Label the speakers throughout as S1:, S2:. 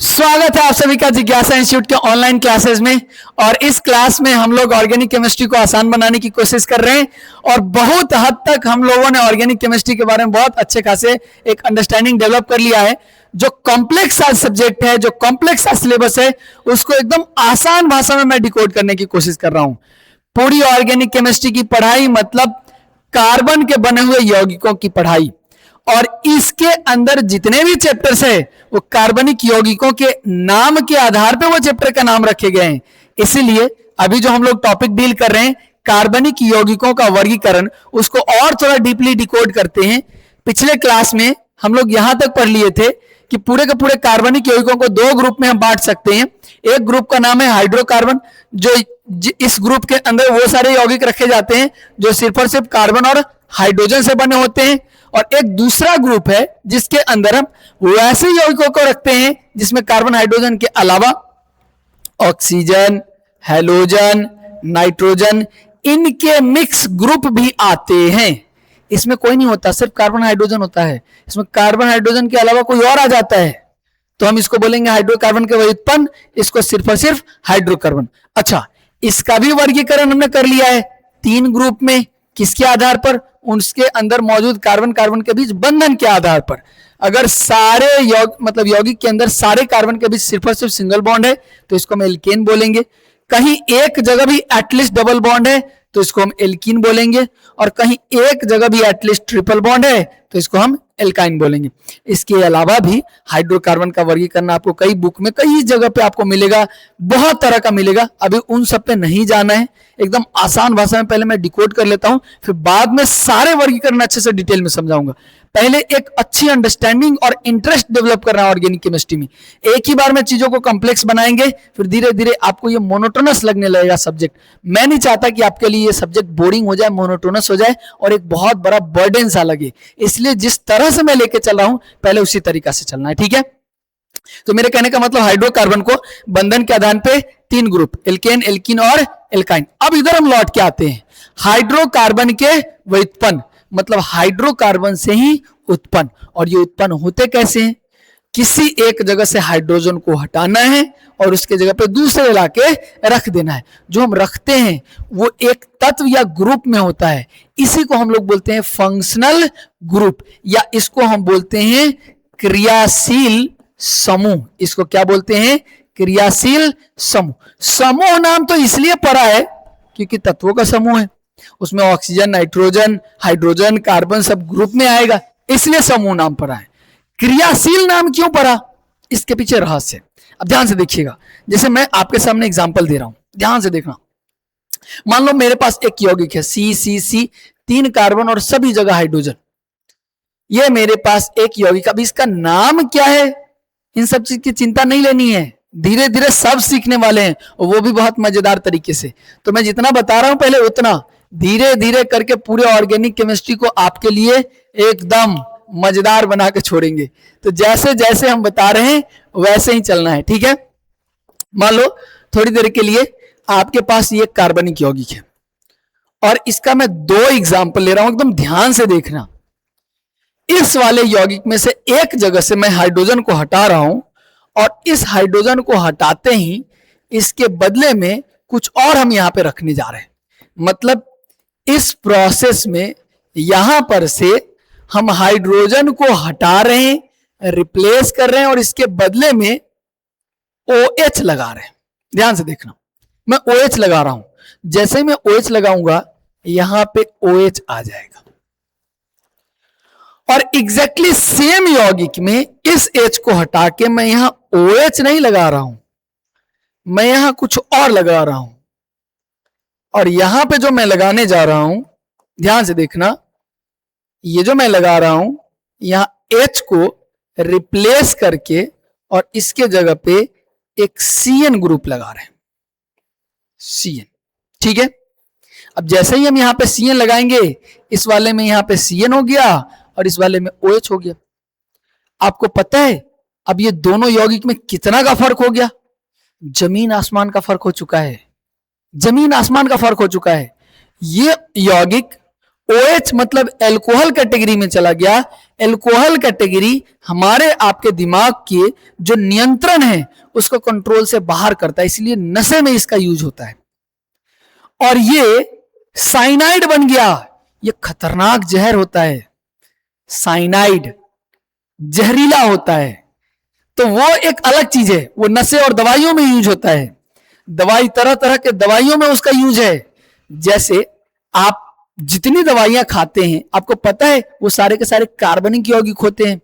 S1: स्वागत है आप सभी का जिज्ञासा इंस्टीट्यूट के ऑनलाइन क्लासेस में। और इस क्लास में हम लोग ऑर्गेनिक केमिस्ट्री को आसान बनाने की कोशिश कर रहे हैं और बहुत हद तक हम लोगों ने ऑर्गेनिक केमिस्ट्री के बारे में बहुत अच्छे खासे एक अंडरस्टैंडिंग डेवलप कर लिया है। जो कॉम्प्लेक्स सब्जेक्ट है, जो कॉम्प्लेक्स सिलेबस है, उसको एकदम आसान भाषा में मैं डिकोड करने की कोशिश कर रहा हूं। पूरी ऑर्गेनिक केमिस्ट्री की पढ़ाई मतलब कार्बन के बने हुए यौगिकों की पढ़ाई, और इसके अंदर जितने भी चैप्टर्स है वो कार्बनिक यौगिकों के नाम के आधार पे वो चैप्टर का नाम रखे गए हैं। इसीलिए अभी जो हम लोग टॉपिक डील कर रहे हैं कार्बनिक यौगिकों का वर्गीकरण, उसको और थोड़ा डीपली डिकोड करते हैं। पिछले क्लास में हम लोग यहां तक पढ़ लिए थे कि पूरे के पूरे कार्बनिक यौगिकों को दो ग्रुप में हम बांट सकते हैं। एक ग्रुप का नाम है हाइड्रोकार्बन, जो इस ग्रुप के अंदर वो सारे यौगिक रखे जाते हैं जो सिर्फ और सिर्फ कार्बन और हाइड्रोजन से बने होते हैं। और एक दूसरा ग्रुप है जिसके अंदर हम वैसे यौगिकों को रखते हैं जिसमें कार्बन हाइड्रोजन के अलावा ऑक्सीजन, हैलोजन, नाइट्रोजन, इनके मिक्स ग्रुप भी आते हैं। इसमें कोई नहीं होता, सिर्फ कार्बन हाइड्रोजन होता है। इसमें कार्बन हाइड्रोजन के अलावा कोई और आ जाता है तो हम इसको बोलेंगे हाइड्रोकार्बन के व्युत्पन्न, इसको सिर्फ और सिर्फ हाइड्रोकार्बन। अच्छा, इसका भी वर्गीकरण हमने कर लिया है तीन ग्रुप में। किसके आधार पर? उसके अंदर मौजूद कार्बन कार्बन के बीच बंधन के आधार पर। अगर सारे यौगिक के अंदर सारे कार्बन के बीच सिर्फ और सिर्फ सिंगल बॉन्ड है तो इसको हम एल्केन बोलेंगे। कहीं एक जगह भी एटलीस्ट डबल बॉन्ड है तो इसको हम एल्कीन बोलेंगे, और कहीं एक जगह भी एटलीस्ट ट्रिपल बॉन्ड है तो इसको हम एल्काइन बोलेंगे। इसके अलावा भी हाइड्रोकार्बन का वर्गीकरण आपको कई बुक में कई जगह पे आपको मिलेगा, बहुत तरह का मिलेगा। अभी उन सब पे नहीं जाना है, एकदम आसान भाषा में पहले मैं डिकोड कर लेता हूं, फिर बाद में सारे वर्गीकरण अच्छे से डिटेल में समझाऊंगा। पहले एक अच्छी अंडरस्टैंडिंग और इंटरेस्ट डेवलप करना है ऑर्गेनिक केमिस्ट्री में। एक ही बार में चीजों को कॉम्प्लेक्स बनाएंगे फिर धीरे धीरे आपको ये मोनोटोनस लगने लगेगा सब्जेक्ट। मैं नहीं चाहता कि आपके लिए ये सब्जेक्ट बोरिंग हो जाए, मोनोटोनस हो जाए और एक बहुत बड़ा बर्डन सा लगे। इसलिए जिस तरह से मैं लेके चल रहा हूं पहले उसी तरीका से चलना है, ठीक है। तो मेरे कहने का मतलब हाइड्रोकार्बन को बंधन के आधार पे तीन ग्रुप, एल्केन, एल्कीन और एल्काइन। अब इधर हम लौट के आते हैं हाइड्रोकार्बन के व्युत्पन्न, मतलब हाइड्रोकार्बन से ही उत्पन्न। और ये उत्पन्न होते कैसे हैं? किसी एक जगह से हाइड्रोजन को हटाना है और उसके जगह पे दूसरे लाके रख देना है। जो हम रखते हैं वो एक तत्व या ग्रुप में होता है, इसी को हम लोग बोलते हैं फंक्शनल ग्रुप, या इसको हम बोलते हैं क्रियाशील समूह। इसको क्या बोलते हैं? क्रियाशील समूह। समूह नाम तो इसलिए पड़ा है क्योंकि तत्वों का समूह है, उसमें ऑक्सीजन, नाइट्रोजन, हाइड्रोजन, कार्बन सब ग्रुप में आएगा, इसलिए समूह नाम पड़ा है। क्रियाशील नाम क्यों पड़ा? इसके पीछे रहस्य। अब ध्यान से देखिएगा, जैसे मैं आपके सामने एग्जांपल दे रहा हूं, ध्यान से देखना। मान लो मेरे पास एक यौगिक है C, तीन कार्बन और सभी जगह हाइड्रोजन। ये मेरे पास एक यौगिक, अब इसका नाम क्या है इन सब चीज की चिंता नहीं लेनी है, धीरे धीरे सब सीखने वाले हैं और वो भी बहुत मजेदार तरीके से। तो मैं जितना बता रहा हूं पहले उतना धीरे धीरे करके पूरे ऑर्गेनिक केमिस्ट्री को आपके लिए एकदम मजेदार बना के छोड़ेंगे। तो जैसे जैसे हम बता रहे हैं वैसे ही चलना है, ठीक है। मान लो थोड़ी देर के लिए आपके पास ये कार्बनिक यौगिक है और इसका मैं दो एग्जांपल ले रहा हूं, एकदम ध्यान से देखना। इस वाले यौगिक में से एक जगह से मैं हाइड्रोजन को हटा रहा हूं और इस हाइड्रोजन को हटाते ही इसके बदले में कुछ और हम यहां पे रखने जा रहे हैं। मतलब इस प्रोसेस में यहां पर से हम हाइड्रोजन को हटा रहे हैं, रिप्लेस कर रहे हैं और इसके बदले में OH लगा रहे हैं। ध्यान से देखना, मैं OH लगा रहा हूं, जैसे ही मैं OH लगाऊंगा यहां पे OH आ जाएगा। और एग्जैक्टली सेम यौगिक में इस H को हटा के मैं यहां OH नहीं लगा रहा हूं, मैं यहां कुछ और लगा रहा हूं। और यहां पे जो मैं लगाने जा रहा हूं, ध्यान से देखना, ये जो मैं लगा रहा हूं यहां H को रिप्लेस करके और इसके जगह पे एक CN ग्रुप लगा रहे हैं, CN, ठीक है। अब जैसे ही हम यहां पे CN लगाएंगे, इस वाले में यहां पे CN हो गया और इस वाले में OH हो गया। आपको पता है अब ये दोनों यौगिक में कितना का फर्क हो गया? जमीन आसमान का फर्क हो चुका है, जमीन आसमान का फर्क हो चुका है। ये यौगिक OH मतलब एल्कोहल कैटेगरी में चला गया, एल्कोहल कैटेगरी हमारे आपके दिमाग के जो नियंत्रण है उसको कंट्रोल से बाहर करता है, इसलिए नशे में इसका यूज होता है। और ये साइनाइड बन गया, ये खतरनाक जहर होता है, साइनाइड जहरीला होता है। तो वो एक अलग चीज है, वो नशे और दवाइयों में यूज होता है, दवाई तरह तरह के दवाइयों में उसका यूज है। जैसे आप जितनी दवाइयां खाते हैं आपको पता है वो सारे के सारे कार्बनिक यौगिक होते हैं,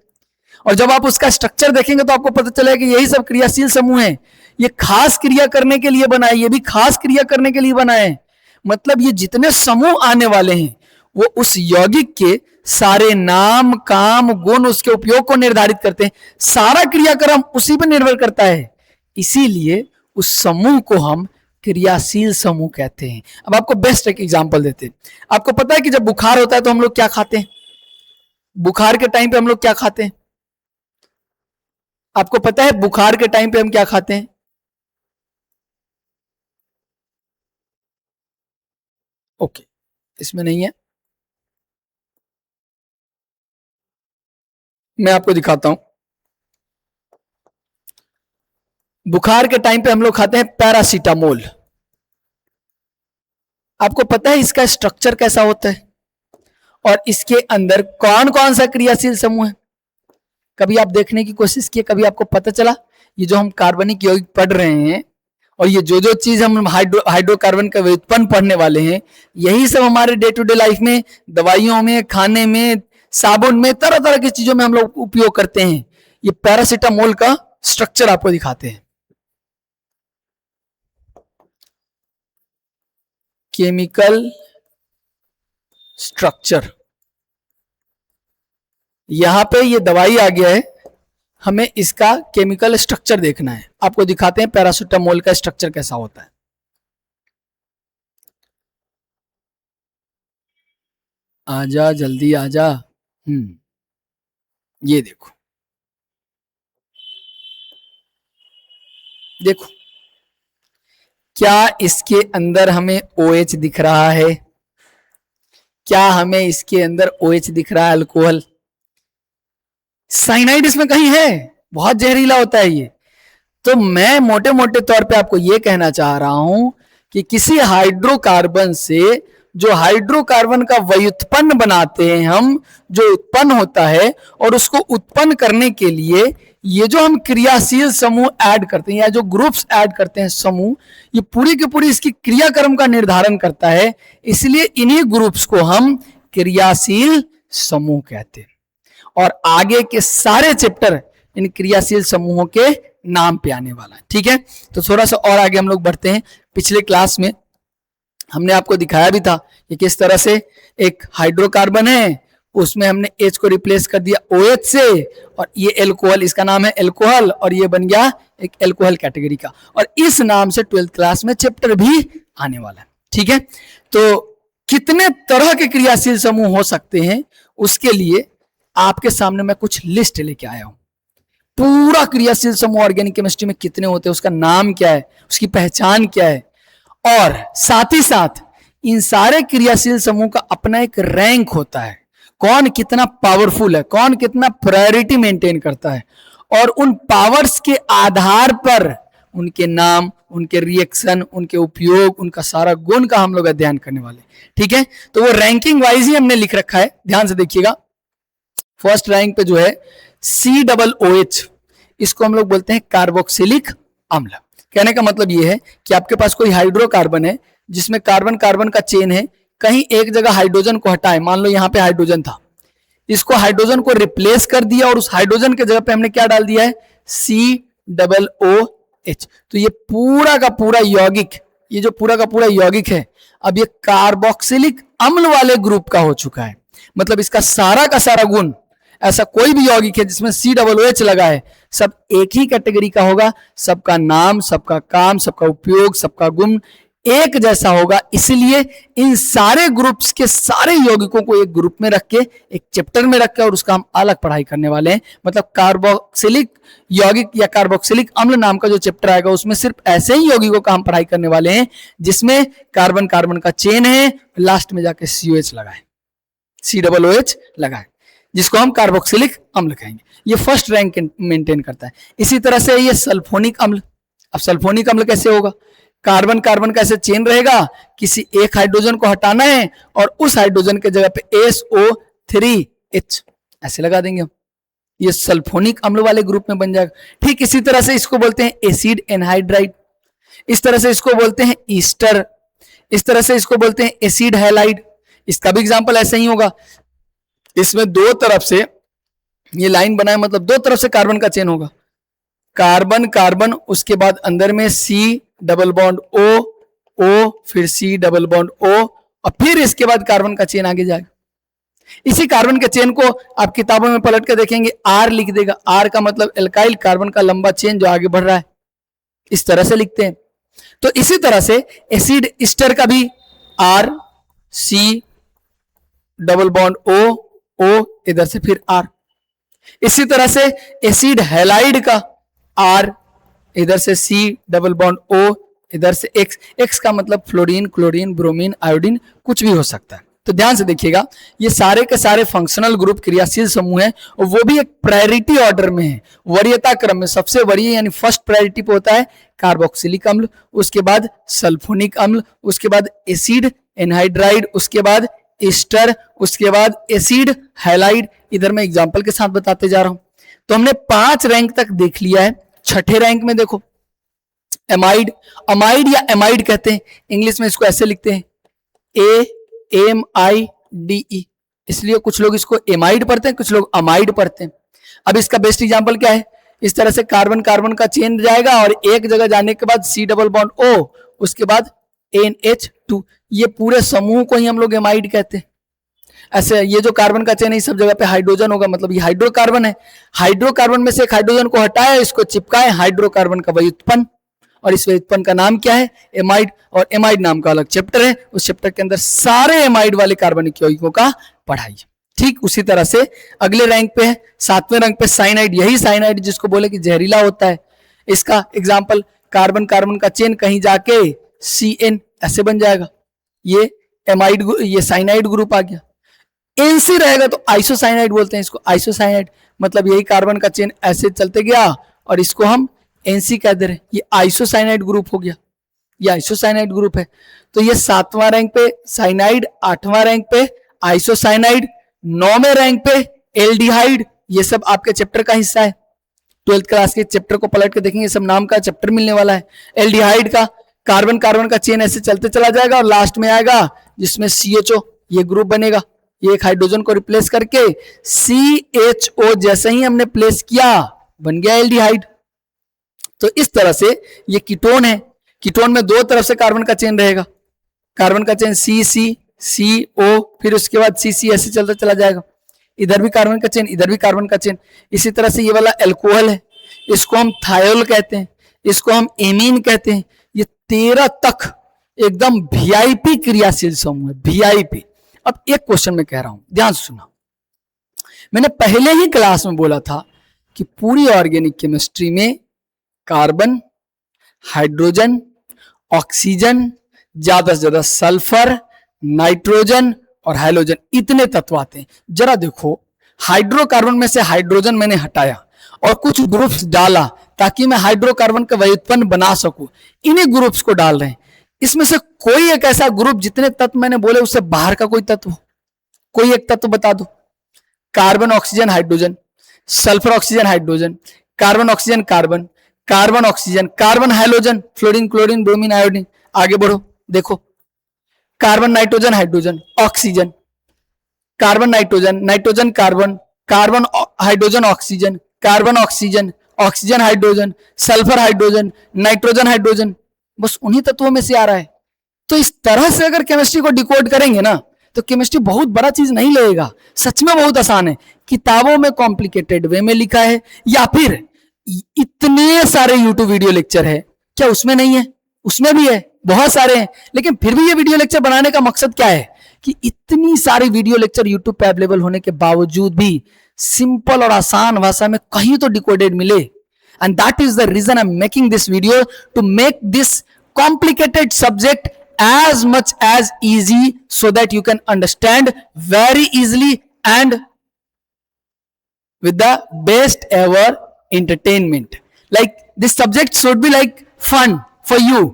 S1: और जब आप उसका स्ट्रक्चर देखेंगे तो आपको पता चलेगा कि यही सब क्रियाशील समूह है, ये खास क्रिया करने के लिए बना है, ये भी खास क्रिया करने के लिए बना है। मतलब ये जितने समूह आने वाले हैं वो उस यौगिक के सारे नाम, काम, गुण, उसके उपयोग को निर्धारित करते हैं, सारा क्रियाक्रम उसी पर निर्भर करता है, इसीलिए उस समूह को हम क्रियाशील समूह कहते हैं। अब आपको बेस्ट एक एग्जांपल देते हैं। आपको पता है कि जब बुखार होता है तो हम लोग क्या खाते हैं? बुखार के टाइम पे हम लोग क्या खाते हैं? आपको पता है बुखार के टाइम पे हम क्या खाते हैं? ओके, इसमें नहीं है, मैं आपको दिखाता हूं। बुखार के टाइम पे हम लोग खाते हैं पैरासीटामोल। आपको पता है इसका स्ट्रक्चर कैसा होता है और इसके अंदर कौन कौन सा क्रियाशील समूह है? कभी आप देखने की कोशिश किए, कभी आपको पता चला? ये जो हम कार्बनिक यौगिक पढ़ रहे हैं और ये जो जो चीज हम हाइड्रोकार्बन का व्युत्पन्न पढ़ने वाले हैं, यही सब हमारे डे टू डे लाइफ में, दवाइयों में, खाने में, साबुन में, तरह तरह की चीजों में हम लोग उपयोग करते हैं। ये पैरासीटामोल का स्ट्रक्चर आपको दिखाते हैं। केमिकल स्ट्रक्चर, यहां पे ये दवाई आ गया है, हमें इसका केमिकल स्ट्रक्चर देखना है। आपको दिखाते हैं पैरासीटामोल का स्ट्रक्चर कैसा होता है। आजा जल्दी आजा। ये देखो, देखो क्या इसके अंदर हमें OH दिख रहा है? क्या हमें इसके अंदर OH दिख रहा है? अल्कोहल, साइनाइड इसमें कहीं है, बहुत जहरीला होता है ये। तो मैं मोटे मोटे तौर पे आपको ये कहना चाह रहा हूं कि किसी हाइड्रोकार्बन से जो हाइड्रोकार्बन का व्युत्पन्न बनाते हैं हम, जो उत्पन्न होता है, और उसको उत्पन्न करने के लिए ये जो हम क्रियाशील समूह ऐड करते हैं या जो ग्रुप्स ऐड करते हैं समूह, ये पूरी की पूरी इसकी क्रियाक्रम का निर्धारण करता है, इसलिए इन्हीं ग्रुप्स को हम क्रियाशील समूह कहते हैं। और आगे के सारे चैप्टर इन क्रियाशील समूहों के नाम पे आने वाला है। ठीक है, तो थोड़ा सा और आगे हम लोग बढ़ते हैं। पिछले क्लास में हमने आपको दिखाया भी था कि किस तरह से एक हाइड्रोकार्बन है, उसमें हमने H को रिप्लेस कर दिया OH से, और ये एल्कोहल, इसका नाम है एल्कोहल, और ये बन गया एक एल्कोहल कैटेगरी का, और इस नाम से 12th क्लास में चैप्टर भी आने वाला है। ठीक है, तो कितने तरह के क्रियाशील समूह हो सकते हैं, उसके लिए आपके सामने मैं कुछ लिस्ट लेके आया हूं। पूरा क्रियाशील समूह ऑर्गेनिक केमिस्ट्री में कितने होते हैं, उसका नाम क्या है, उसकी पहचान क्या है, और साथ ही साथ इन सारे क्रियाशील समूह का अपना एक रैंक होता है, कौन कितना पावरफुल है, कौन कितना प्रायोरिटी मेंटेन करता है, और उन पावर्स के आधार पर उनके नाम, उनके रिएक्शन, उनके उपयोग, उनका सारा गुण का हम लोग अध्ययन करने वाले। ठीक है, तो वो रैंकिंग वाइज ही हमने लिख रखा है, ध्यान से देखिएगा। फर्स्ट रैंक पे जो है COOH, इसको हम लोग बोलते हैं कार्बोक्सिलिक अम्ल। कहने का मतलब ये है कि आपके पास कोई हाइड्रोकार्बन है जिसमें कार्बन कार्बन का चेन है, कहीं एक जगह हाइड्रोजन को हटाए, मान लो यहाँ पे हाइड्रोजन था, इसको हाइड्रोजन को रिप्लेस कर दिया और उस हाइड्रोजन के जगह पे हमने क्या डाल दिया है, COOH। तो ये पूरा का पूरा यौगिक, ये जो पूरा का पूरा यौगिक है, अब ये कार्बोक्सिलिक अम्ल वाले ग्रुप का हो चुका है। मतलब इसका सारा का सारा गुण, ऐसा कोई भी यौगिक है जिसमें COOH लगा है, सब एक ही कैटेगरी का होगा, सबका नाम, सबका काम, सबका उपयोग, सबका गुण एक जैसा होगा। इसलिए इन सारे ग्रुप्स के सारे यौगिकों को एक ग्रुप में रख के, एक चैप्टर में रख के, और उसका हम अलग पढ़ाई करने वाले हैं। मतलब कार्बोक्सिलिक यौगिक या कार्बोक्सिलिक अम्ल नाम का जो चैप्टर आएगा, उसमें सिर्फ ऐसे ही यौगिकों का हम पढ़ाई करने वाले हैं जिसमें कार्बन कार्बन का चेन है, लास्ट में जाके COH लगा है, COOH लगा है। जिसको हम कार्बोक्सिलिक अम्ल कहेंगे। ये फर्स्ट रैंक मेंटेन करता है। इसी तरह से ये सल्फोनिक अम्ल। अब सल्फोनिक अम्ल कैसे होगा? कार्बन कार्बन का ऐसे चेन रहेगा, किसी एक हाइड्रोजन को हटाना है और उस हाइड्रोजन के जगह पे SO3H ऐसे लगा देंगे हम, ये सल्फोनिक अम्ल वाले ग्रुप में बन जाएगा। ठीक इसी तरह से इसको बोलते हैं एसिड एनहाइड्राइड, इस तरह से इसको बोलते हैं ईस्टर, इस तरह से इसको बोलते हैं एसिड हैलाइड। इसका भी एग्जांपल ऐसा ही होगा, इसमें दो तरफ से ये लाइन बनाए, मतलब दो तरफ से कार्बन का चेन होगा, कार्बन कार्बन, उसके बाद अंदर में C डबल बॉन्ड O, फिर C डबल बॉन्ड O, और फिर इसके बाद कार्बन का चेन आगे जाएगा। इसी कार्बन के चेन को आप किताबों में पलट कर देखेंगे, R लिख देगा। R का मतलब एल्काइल, कार्बन का लंबा चेन जो आगे बढ़ रहा है, इस तरह से लिखते हैं। तो इसी तरह से एसिड ईस्टर का भी R, C double bond O, इधर से फिर R। इसी तरह से एसिड हैलाइड का R, इधर से C डबल बॉन्ड O, इधर से X का मतलब फ्लोरीन, क्लोरीन, ब्रोमीन, आयोडीन, कुछ भी हो सकता है। तो ध्यान से देखिएगा, ये सारे के सारे फंक्शनल ग्रुप क्रियाशील समूह हैं, और वो भी एक प्रायोरिटी ऑर्डर में है, वरीयता क्रम में। सबसे वरीय यानी फर्स्ट प्रायोरिटी पे होता है कार्बोक्सिलिक अम्ल, उसके बाद सल्फोनिक अम्ल, उसके बाद एसिड एनहाइड्राइड, उसके बाद ईस्टर, उसके बाद एसिड हैलाइड। इधर मैं एग्जांपल के साथ बताते जा रहा हूं। तो हमने 5 रैंक तक देख लिया है। छठे रैंक में देखो एमाइड, अमाइड या एमाइड कहते हैं, इंग्लिश में इसको ऐसे लिखते हैं AMIDE, इसलिए कुछ लोग इसको एमाइड पढ़ते हैं, कुछ लोग अमाइड पढ़ते हैं। अब इसका बेस्ट एग्जांपल क्या है? इस तरह से कार्बन कार्बन का चेन जाएगा और एक जगह जाने के बाद C डबल बॉन्ड O, उसके बाद NH2, ये पूरे समूह को ही हम लोग एमाइड कहते हैं। ऐसे ये जो कार्बन का चेन है, सब जगह पे हाइड्रोजन होगा, मतलब ये हाइड्रोकार्बन है। हाइड्रोकार्बन में से एक हाइड्रोजन को हटाया, इसको चिपकाए, हाइड्रोकार्बन का व्युत्पन्न, और इस व्युत्पन्न का नाम क्या है? एमाइड। और एमाइड नाम का अलग चैप्टर है, उस चैप्टर के अंदर सारे एमाइड वाले कार्बनिक यौगिकों का पढ़ाई। ठीक उसी तरह से अगले रैंक पे है, 7वें रैंक पे साइनाइड। यही साइनाइड जिसको बोले कि जहरीला होता है। इसका एग्जाम्पल, कार्बन कार्बन का चेन कहीं जाके CN ऐसे बन जाएगा, ये एमाइड, ये साइनाइड ग्रुप आ गया। NC रहेगा तो आइसोसाइनाइड बोलते हैं इसको, आइसोसाइनाइड मतलब यही कार्बन का चेन ऐसे चलते गया और इसको हम NC कह दे रहे हैं, ये आइसोसाइनाइड ग्रुप हो गया, ये आइसोसाइनाइड ग्रुप है। तो ये 7वां रैंक पे साइनाइड, 8वां रैंक पे आइसोसाइनाइड, 9वें रैंक पे एल्डिहाइड। ये सब आपके चैप्टर का हिस्सा है, 12th क्लास के चैप्टर को पलट के देखेंगे, सब नाम का चैप्टर मिलने वाला है। एल्डिहाइड का कार्बन कार्बन का चेन ऐसे चलते चला जाएगा और लास्ट में आएगा जिसमें CHO ये ग्रुप बनेगा। ये एक हाइड्रोजन को रिप्लेस करके CHO जैसे ही हमने प्लेस किया बन गया एल्डिहाइड। तो इस तरह से ये कीटोन है, कीटोन में दो तरफ से कार्बन का चेन रहेगा, कार्बन का चेन CO, फिर उसके बाद CC ऐसे चलता चला जाएगा, इधर भी कार्बन का चेन, इधर भी कार्बन का चेन। इसी तरह से ये वाला एल्कोहल है, इसको हम थायोल कहते हैं, इसको हम एमीन कहते हैं। ये 13 तक एकदम VIP क्रियाशील समूह है, VIP। अब एक क्वेश्चन मैं कह रहा हूं, ध्यान से सुना। मैंने पहले ही क्लास में बोला था कि पूरी ऑर्गेनिक केमिस्ट्री में कार्बन, हाइड्रोजन, ऑक्सीजन, ज्यादा से ज्यादा सल्फर, नाइट्रोजन और हाइड्रोजन, इतने तत्व आते हैं। जरा देखो, हाइड्रोकार्बन में से हाइड्रोजन मैंने हटाया और कुछ ग्रुप्स डाला ताकि मैं हाइड्रोकार्बन का व्युत्पन्न बना सकूं, इन्हीं ग्रुप्स को डाल रहे हैं। इसमें से कोई एक ऐसा ग्रुप, जितने तत्व मैंने बोले उससे बाहर का कोई तत्व, कोई एक तत्व बता दो। Carbon oxygen hydrogen, sulphur oxygen hydrogen, carbon oxygen carbon, carbon oxygen, carbon hydrogen, fluorine chlorine bromine iodine. आगे बढ़ो, देखो carbon nitrogen hydrogen, oxygen, carbon nitrogen, nitrogen carbon, carbon hydrogen oxygen, carbon oxygen, oxygen hydrogen, sulphur hydrogen, nitrogen hydrogen, बस उन्हीं तत्वों में से आ रहा है। तो इस तरह से अगर केमिस्ट्री को डिकोड करेंगे ना, तो केमिस्ट्री बहुत बड़ा चीज नहीं लगेगा, सच में बहुत आसान है। किताबों में कॉम्प्लिकेटेड वे में लिखा है, या फिर इतने सारे यूट्यूब वीडियो लेक्चर है, क्या उसमें नहीं है? उसमें भी है, बहुत सारे हैं। लेकिन फिर भी ये वीडियो लेक्चर बनाने का मकसद क्या है कि इतनी सारी वीडियो लेक्चर यूट्यूब पे अवेलेबल होने के बावजूद भी सिंपल और आसान भाषा में कहीं तो डिकोडेड मिले। And that is the reason I am making this video, to make this complicated subject as much as easy so that you can understand very easily and with the best ever entertainment. Like this subject should be like fun for you.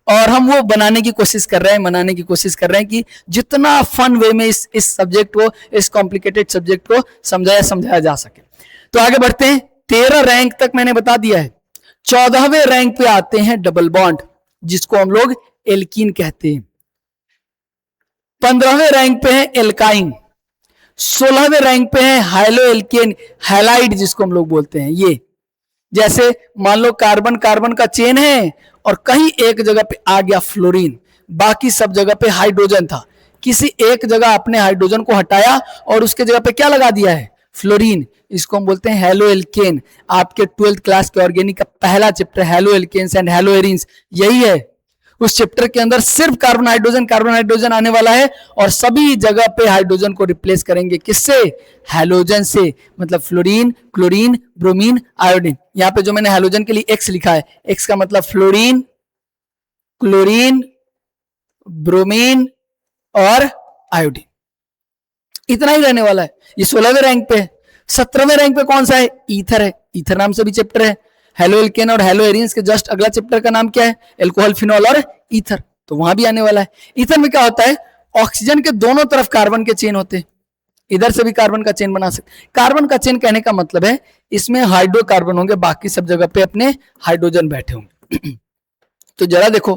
S1: और हम वो बनाने की कोशिश कर रहे हैं, मनाने की कोशिश कर रहे हैं कि जितना फन वे में इस सब्जेक्ट को, इस कॉम्प्लिकेटेड सब्जेक्ट को समझाया जा सके. तो आगे बढ़ते हैं. 13 रैंक तक मैंने बता दिया है. 14वें रैंक पे आते हैं डबल बॉन्ड, जिसको हम लोग एल्कीन कहते हैं. 15वें रैंक पे है एल्काइन. 16वें रैंक पे है हाइलो एल्केन, हैलाइड जिसको हम लोग बोलते हैं. ये जैसे मान लो कार्बन कार्बन का चेन है और कहीं एक जगह पे आ गया फ्लोरीन, बाकी सब जगह पे हाइड्रोजन था, किसी एक जगह आपने हाइड्रोजन को हटाया और उसके जगह पे क्या लगा दिया है, फ्लोरीन. इसको हम बोलते हैं हैलो एल्केन. आपके 12th क्लास के ऑर्गेनिक का पहला chapter haloalkanes and haloarenes यही है. उस चैप्टर के अंदर सिर्फ कार्बन हाइड्रोजन आने वाला है और सभी जगह पे हाइड्रोजन को रिप्लेस करेंगे. किससे? हैलोजन से. मतलब फ्लोरीन, क्लोरीन, ब्रोमीन, आयोडीन. यहां पे जो मैंने हैलोजन के लिए एक्स लिखा है, एक्स का मतलब फ्लोरीन, क्लोरीन, ब्रोमीन और आयोडीन. इतना ही रहने वाला है. ये 16वें रैंक पे है. 17वें रैंक पे कौन सा है? ईथर है. ईथर नाम से भी चैप्टर है. हेलो एल्केन और हेलो एरिन्स के जस्ट अगला चैप्टर का नाम क्या है? एल्कोहल, फिनॉल और ईथर. तो वहां भी आने वाला है. ईथर में क्या होता है? ऑक्सीजन के दोनों तरफ कार्बन के चेन होते हैं. इधर से भी कार्बन का चेन बना सकते. कार्बन का चेन कहने का मतलब है इसमें हाइड्रोकार्बन होंगे, बाकी सब जगह पे अपने हाइड्रोजन बैठे होंगे. तो जरा देखो,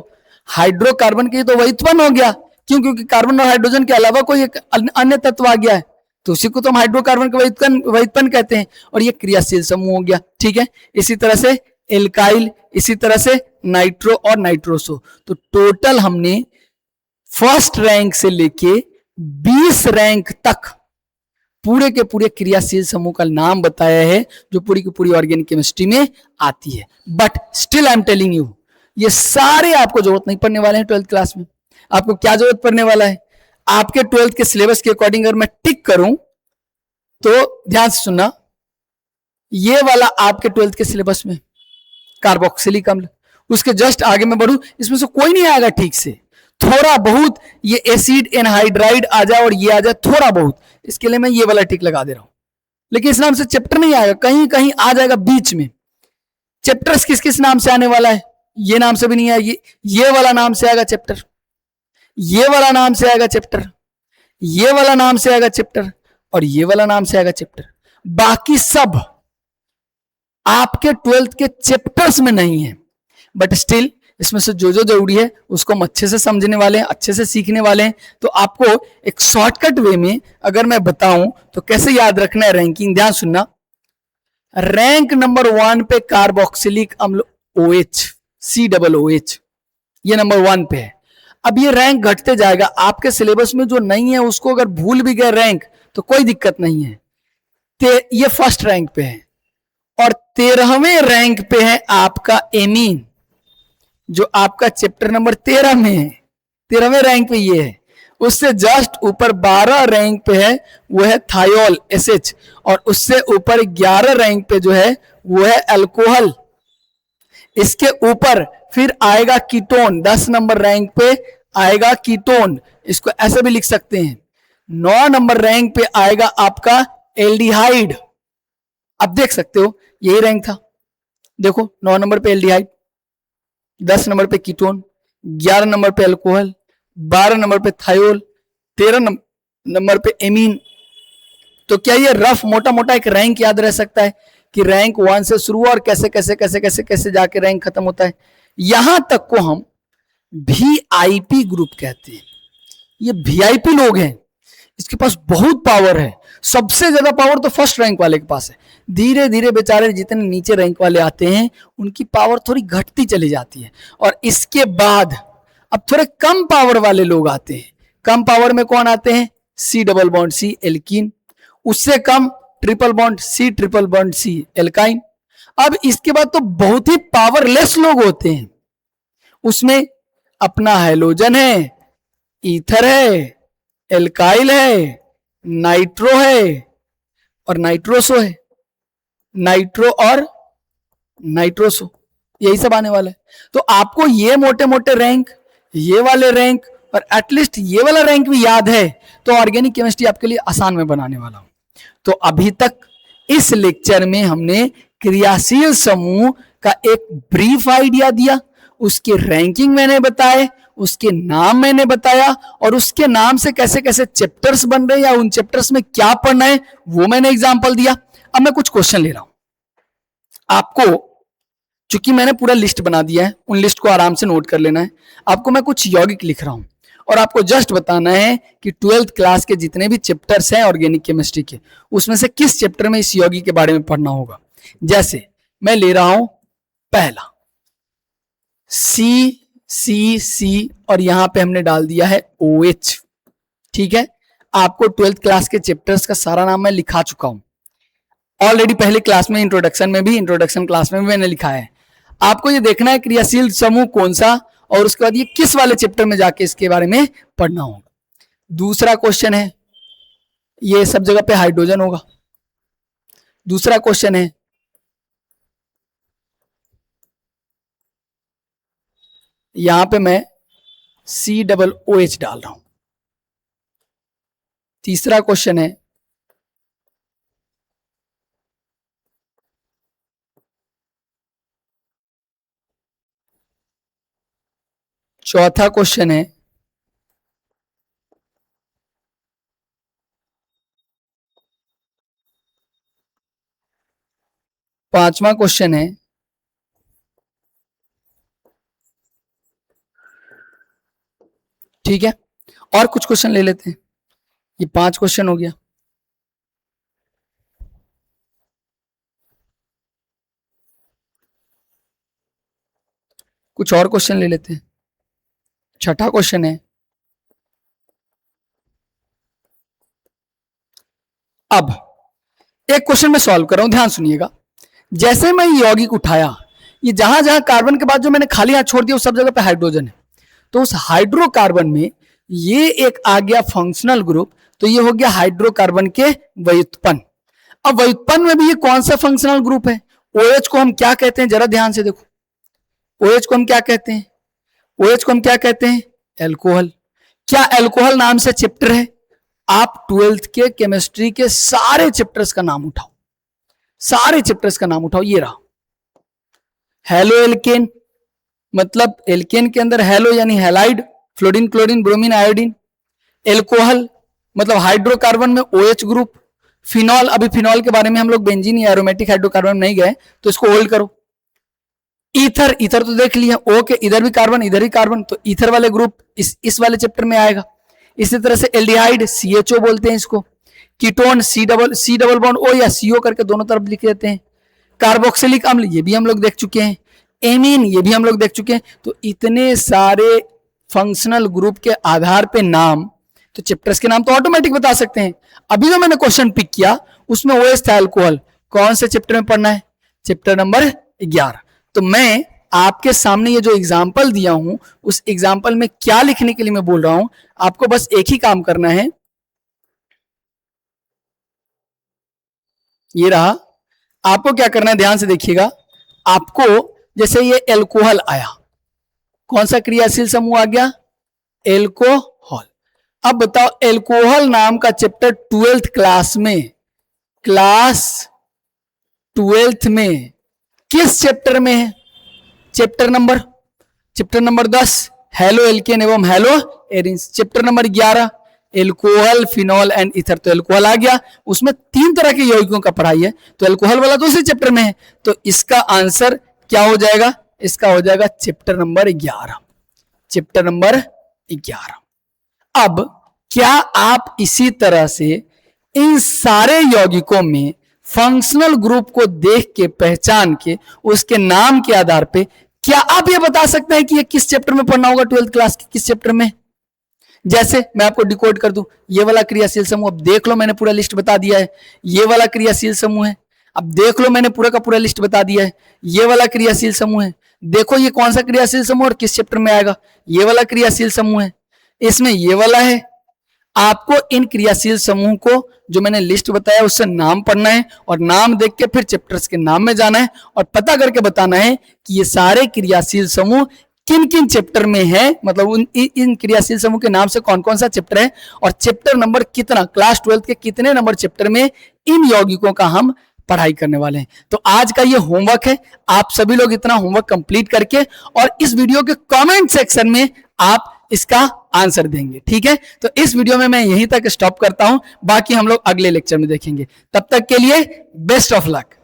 S1: हाइड्रोकार्बन की तो वही उत्पन्न हो गया. क्यों? क्योंकि कार्बन और हाइड्रोजन के अलावा कोई एक अन्य तत्व आ गया है, तो उसी को तो हम हाइड्रोकार्बन के वहीत्पन्न कहते हैं. और ये क्रियाशील समूह हो गया. ठीक है. इसी तरह से एल्काइल, इसी तरह से नाइट्रो और नाइट्रोसो. तो टोटल हमने फर्स्ट रैंक से लेके 20 रैंक तक पूरे के पूरे क्रियाशील समूह का नाम बताया है, जो पूरी की पूरी ऑर्गेनिक केमिस्ट्री में आती है. But still I am telling you, ये सारे आपको जरूरत नहीं पड़ने वाले हैं 12th क्लास में. आपको क्या जरूरत पड़ने वाला है? आपके 12th के सिलेबस के अकॉर्डिंग अगर मैं टिक करूं तो ध्यान से सुनना, ये वाला आपके 12th के सिलेबस में कार्बोक्सिलिक अम्ल, उसके जस्ट आगे में बढ़ू, इसमें से कोई नहीं आएगा ठीक से. थोड़ा बहुत ये एसिड एनहाइड्राइड आ जाए और ये आ जाए थोड़ा बहुत, इसके लिए मैं ये वाला टिक लगा दे रहा हूं. लेकिन इस नाम से चैप्टर नहीं आएगा, कहीं कहीं आ जाएगा बीच में. चैप्टर्स किस किस नाम से आने वाला है? ये नाम से भी नहीं आएगी. ये वाला नाम से आएगा चैप्टर, ये वाला नाम से आएगा चैप्टर, ये वाला नाम से आएगा चैप्टर और ये वाला नाम से आएगा चैप्टर. बाकी सब आपके 12th के चैप्टर्स में नहीं है. बट स्टिल इसमें से जो जो जरूरी है उसको हम अच्छे से समझने वाले हैं, अच्छे से सीखने वाले हैं. तो आपको एक शॉर्टकट वे में अगर मैं बताऊं तो कैसे याद रखना है रैंकिंग, ध्यान सुनना. रैंक नंबर 1 पे कार्बोक्सिलिक अम्ल OH, COOH, ये नंबर 1 पे है. अब ये रैंक घटते जाएगा. आपके सिलेबस में जो नहीं है उसको अगर भूल भी गए रैंक तो कोई दिक्कत नहीं है. ये फर्स्ट रैंक पे है. और 13वें रैंक पे है आपका एमीन, जो आपका चैप्टर नंबर 13 में है. 13वें रैंक पे ये है. उससे जस्ट ऊपर 12 रैंक पे है वो है थायोल SH, और उससे ऊपर 11 रैंक पे जो है वो है अल्कोहल. इसके ऊपर फिर आएगा कीटोन. 10 नंबर रैंक पे आएगा कीटोन, इसको ऐसे भी लिख सकते हैं. 9 नंबर रैंक पे आएगा आपका एल्डिहाइड. अब देख सकते हो यही रैंक था. देखो 9 नंबर पे एल्डिहाइड, 10 नंबर पे कीटोन, 11 नंबर पे अल्कोहल, 12 नंबर पे थायोल, 13 नंबर पे एमीन. तो क्या ये रफ मोटा मोटा एक रैंक याद रह सकता है कि रैंक 1 से शुरू और कैसे कैसे कैसे कैसे कैसे जाके रैंक खत्म होता है? यहां तक को हम VIP ग्रुप कहते हैं. ये VIP लोग हैं, इसके पास बहुत पावर है. सबसे ज्यादा पावर तो फर्स्ट रैंक वाले के पास है. धीरे धीरे बेचारे जितने नीचे रैंक वाले आते हैं उनकी पावर थोड़ी घटती चली जाती है. और इसके बाद अब थोड़े कम पावर वाले लोग आते हैं. कम पावर में कौन आते हैं? C alkene. उससे कम C एल्काइन. अब इसके बाद तो बहुत ही पावरलेस लोग होते हैं. उसमें अपना हैलोजन है, ईथर है, एल्काइल है, नाइट्रो है और नाइट्रोसो है. नाइट्रो और नाइट्रोसो, यही सब आने वाला है. तो आपको ये मोटे मोटे रैंक, ये वाले रैंक और एटलीस्ट ये वाला रैंक भी याद है तो ऑर्गेनिक केमिस्ट्री आपके लिए आसान में बनाने वाला हूं. तो अभी तक इस लेक्चर में हमने क्रियाशील समूह का एक ब्रीफ आइडिया दिया, उसके रैंकिंग मैंने बताए, उसके नाम मैंने बताया, और उसके नाम से कैसे कैसे चैप्टर्स बन रहे हैं या उन चैप्टर्स में क्या पढ़ना है वो मैंने एग्जांपल दिया। अब मैं कुछ क्वेश्चन ले रहा हूं आपको, चूंकि मैंने पूरा लिस्ट बना दिया है, उन लिस्ट को आराम से नोट कर लेना है। आपको मैं कुछ यौगिक लिख रहा हूं और आपको जस्ट बताना है कि 12th क्लास के जितने भी चैप्टर्स हैं ऑर्गेनिक केमिस्ट्री के, उसमें से किस चैप्टर में इस यौगिक के बारे में पढ़ना होगा। जैसे मैं ले रहा हूं पहला सी और यहां पे हमने डाल दिया है OH। ठीक है, आपको 12th क्लास के चैप्टर्स का सारा नाम मैं लिखा चुका हूं ऑलरेडी, पहले क्लास में इंट्रोडक्शन क्लास में भी मैंने लिखा है। आपको ये देखना है क्रियाशील समूह कौन सा, और उसके बाद ये किस वाले चैप्टर में जाके इसके बारे में पढ़ना होगा। दूसरा क्वेश्चन है, ये सब जगह पे हाइड्रोजन होगा। दूसरा क्वेश्चन है यहां पे मैं COOH डाल रहा हूं। तीसरा क्वेश्चन है चौथा क्वेश्चन है पांचवा क्वेश्चन है ठीक है, और कुछ क्वेश्चन ले लेते हैं। ये 5 क्वेश्चन हो गया। कुछ और क्वेश्चन ले लेते हैं। छठा क्वेश्चन है, अब एक क्वेश्चन मैं सॉल्व कर रहा हूं, ध्यान सुनिएगा। जैसे मैं यौगिक उठाया, ये जहां जहां कार्बन के बाद जो मैंने खाली हाथ छोड़ दिया उस सब जगह पे हाइड्रोजन है, तो उस हाइड्रोकार्बन में ये एक आ गया फंक्शनल ग्रुप, तो ये हो गया हाइड्रोकार्बन के व्युत्पन्न। अब व्युत्पन्न में भी ये कौन सा फंक्शनल ग्रुप है, OH को हम क्या कहते हैं, जरा ध्यान से देखो। OH को हम क्या कहते हैं, OH को हम क्या कहते हैं, एल्कोहल। क्या एल्कोहल नाम से चैप्टर है? आप 12th के केमिस्ट्री के सारे चैप्टर्स का नाम उठाओ, सारे चैप्टर्स का नाम उठाओ। ये रहा हेलो एल्केन, मतलब एल्केन के अंदर हेलो यानी halide, fluorine chlorine bromine iodine. Alcohol मतलब हाइड्रोकार्बन में OH ग्रुप। फिनॉल, अभी फिनॉल के बारे में हम लोग बेंजीन या एरोमेटिक हाइड्रोकार्बन नहीं गए, तो इसको होल्ड करो। ईथर, ईथर तो देख लिया, O के इधर भी कार्बन इधर भी कार्बन, तो ईथर वाले ग्रुप इस वाले चैप्टर में आएगा। इसी तरह से एल्डिहाइड CHO बोलते हैं इसको। Ketone C double bond O या CO करके दोनों तरफ लिख देते हैं। कार्बोक्सिलिक अम्ल, ये भी हम लोग देख चुके हैं। एमीन, ये भी हम लोग देख चुके हैं। तो इतने सारे फंक्शनल ग्रुप के आधार पे नाम, तो चैप्टर्स के नाम तो ऑटोमेटिक बता सकते हैं। अभी जो मैंने क्वेश्चन पिक किया उसमें OH था एल्कोहल, कौन से चैप्टर में पढ़ना है, चैप्टर नंबर 11। तो मैं आपके सामने ये जो एग्जाम्पल दिया हूं, उस एग्जाम्पल में क्या लिखने के लिए मैं बोल रहा हूं, आपको बस एक ही काम करना है, ये रहा। आपको क्या करना है, ध्यान से देखिएगा। आपको जैसे ये एल्कोहल आया, कौन सा क्रियाशील समूह आ गया, एल्कोहल। अब बताओ एल्कोहल नाम का चैप्टर 12th क्लास में, क्लास 12th में किस चैप्टर में है, चैप्टर नंबर 10 हेलो एल्केन एवं hello arenes. Chapter number 11 alcohol phenol and ether, तो एल्कोहल आ गया। उसमें 3 तरह के यौगिकों का पढ़ाई है, तो एल्कोहल वाला तो उसी चैप्टर में है, तो इसका आंसर क्या हो जाएगा, इसका हो जाएगा चैप्टर नंबर 11, चैप्टर नंबर 11। अब क्या आप इसी तरह से इन सारे यौगिकों में फंक्शनल ग्रुप को देख के, पहचान के, उसके नाम के आधार पे क्या आप ये बता सकते हैं कि ये किस चैप्टर में पढ़ना होगा, 12th क्लास के किस चैप्टर में। जैसे मैं आपको डिकोड कर दूं, ये वाला क्रियाशील समूह, अब देख लो मैंने पूरा लिस्ट बता दिया है। ये वाला क्रियाशील समूह है, अब देख लो मैंने पूरा का पूरा लिस्ट बता दिया है। ये वाला क्रियाशील समूह है, देखो ये कौन सा क्रियाशील समूह और किस चैप्टर में आएगा। ये वाला क्रियाशील समूह है, इसमें ये वाला है। आपको इन क्रियाशील समूह को जो मैंने लिस्ट बताया उससे नाम पढ़ना है, और नाम देख के फिर चैप्टर्स के नाम में जाना है और पता करके बताना है कि ये सारे क्रियाशील समूह किन किन चैप्टर में है, मतलब इन क्रियाशील समूह के नाम से कौन कौन सा चैप्टर है और चैप्टर नंबर कितना, क्लास 12th के कितने नंबर चैप्टर में इन यौगिकों का हम पढ़ाई करने वाले हैं। तो आज का ये होमवर्क है, आप सभी लोग इतना होमवर्क कंप्लीट करके और इस वीडियो के कमेंट सेक्शन में आप इसका आंसर देंगे। ठीक है, तो इस वीडियो में मैं यहीं तक स्टॉप करता हूं, बाकी हम लोग अगले लेक्चर में देखेंगे। तब तक के लिए बेस्ट ऑफ लक।